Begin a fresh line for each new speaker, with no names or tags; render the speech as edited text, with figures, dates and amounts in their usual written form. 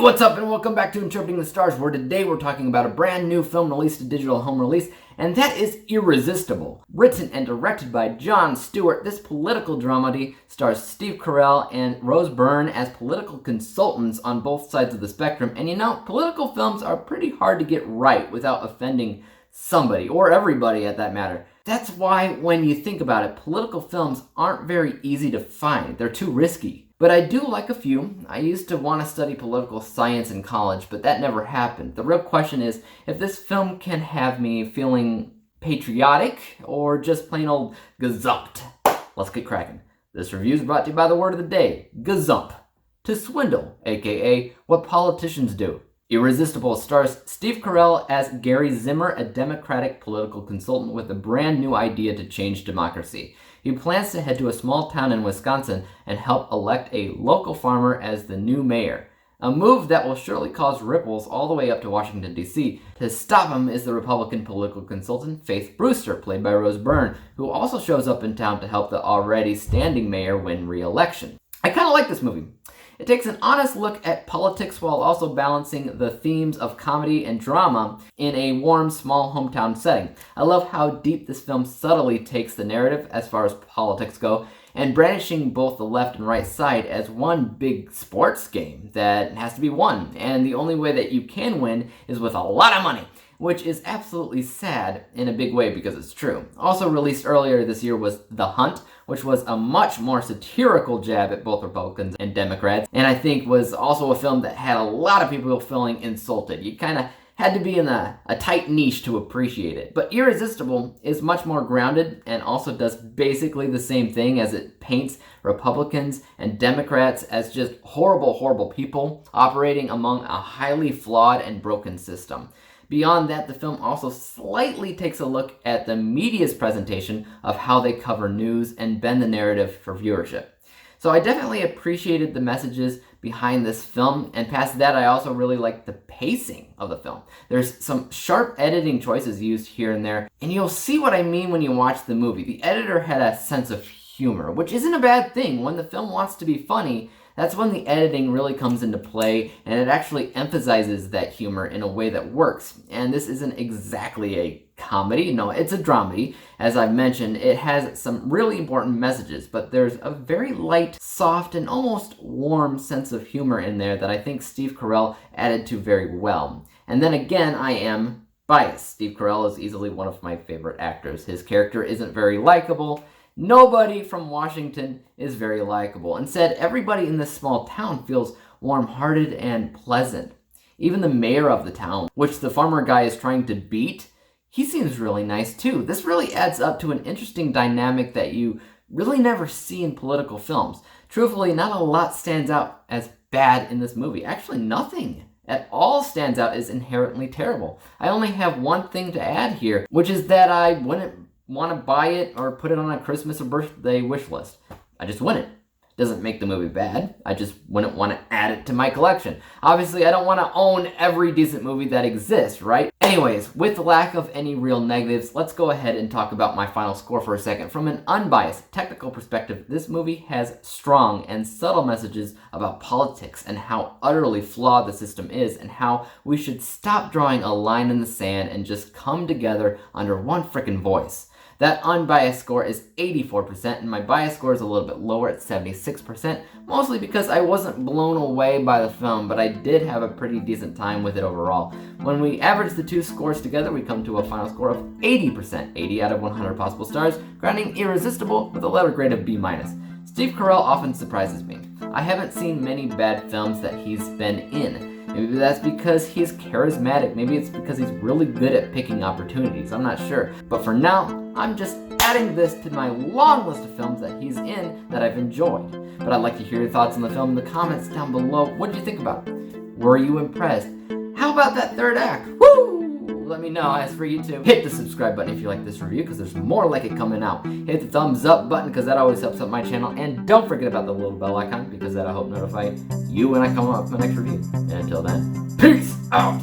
What's up and welcome back to Interpreting the Stars, where today we're talking about a brand new film released to digital home release, and that is Irresistible. Written and directed by Jon Stewart, this political dramedy stars Steve Carell and Byrne as political consultants on both sides of the spectrum. And you know, political films are pretty hard to get right without offending somebody, or everybody at that matter. That's why when you think about it, political films aren't very easy to find. They're too risky. But I do like a few. I used to want to study political science in college, but that never happened. The real question is if this film can have me feeling patriotic or just plain old gazumped. Let's get cracking. This review is brought to you by the word of the day, gazump. To swindle, aka what politicians do. Irresistible stars Steve Carell as Gary Zimmer, a Democratic political consultant with a brand new idea to change democracy. He plans to head to a small town in Wisconsin and help elect a local farmer as the new mayor. A move that will surely cause ripples all the way up to Washington, D.C. To stop him is the Republican political consultant Faith Brewster, played by Byrne, who also shows up in town to help the already standing mayor win re-election. I kind of like this movie. It takes an honest look at politics while also balancing the themes of comedy and drama in a warm, small hometown setting. I love how deep this film subtly takes the narrative as far as politics go, and brandishing both the left and right side as one big sports game that has to be won, and the only way that you can win is with a lot of money, which is absolutely sad in a big way because it's true. Also released earlier this year was The Hunt, which was a much more satirical jab at both Republicans and Democrats, and I think was also a film that had a lot of people feeling insulted. You kind of had to be in a tight niche to appreciate it. But Irresistible is much more grounded and also does basically the same thing, as it paints Republicans and Democrats as just horrible, horrible people operating among a highly flawed and broken system. Beyond that, the film also slightly takes a look at the media's presentation of how they cover news and bend the narrative for viewership. So I definitely appreciated the messages behind this film, and past that, I also really liked the pacing of the film. There's some sharp editing choices used here and there, and you'll see what I mean when you watch the movie. The editor had a sense of humor, which isn't a bad thing. When the film wants to be funny, that's when the editing really comes into play, and it actually emphasizes that humor in a way that works. And this isn't exactly a comedy. No, it's a dramedy. As I've mentioned, it has some really important messages, but there's a very light, soft, and almost warm sense of humor in there that I think Steve Carell added to very well. And then again, I am biased. Steve Carell is easily one of my favorite actors. His character isn't very likable. Nobody from Washington is very likable. Instead, everybody in this small town feels warm-hearted and pleasant. Even the mayor of the town, which the farmer guy is trying to beat, he seems really nice too. This really adds up to an interesting dynamic that you really never see in political films. Truthfully, not a lot stands out as bad in this movie. Actually, nothing at all stands out as inherently terrible. I only have one thing to add here, which is that I wouldn't want to buy it or put it on a Christmas or birthday wish list. I just wouldn't. Doesn't make the movie bad. I just wouldn't want to add it to my collection. Obviously, I don't want to own every decent movie that exists, right? Anyways, with lack of any real negatives, let's go ahead and talk about my final score for a second. From an unbiased, technical perspective, this movie has strong and subtle messages about politics and how utterly flawed the system is, and how we should stop drawing a line in the sand and just come together under one frickin' voice. That unbiased score is 84%, and my biased score is a little bit lower at 76%, mostly because I wasn't blown away by the film, but I did have a pretty decent time with it overall. When we average the two scores together, we come to a final score of 80%, 80 out of 100 possible stars, grounding Irresistible with a letter grade of B-. Steve Carell often surprises me. I haven't seen many bad films that he's been in. Maybe that's because he's charismatic. Maybe it's because he's really good at picking opportunities. I'm not sure. But for now, I'm just adding this to my long list of films that he's in that I've enjoyed. But I'd like to hear your thoughts on the film in the comments down below. What did you think about it? Were you impressed? How about that third act? Woo! Let me know. As for YouTube, hit the subscribe button if you like this review, because there's more like it coming out. Hit the thumbs up button, because that always helps out my channel. And don't forget about the little bell icon, because that'll help notify you when I come up with my next review. And until then, peace out!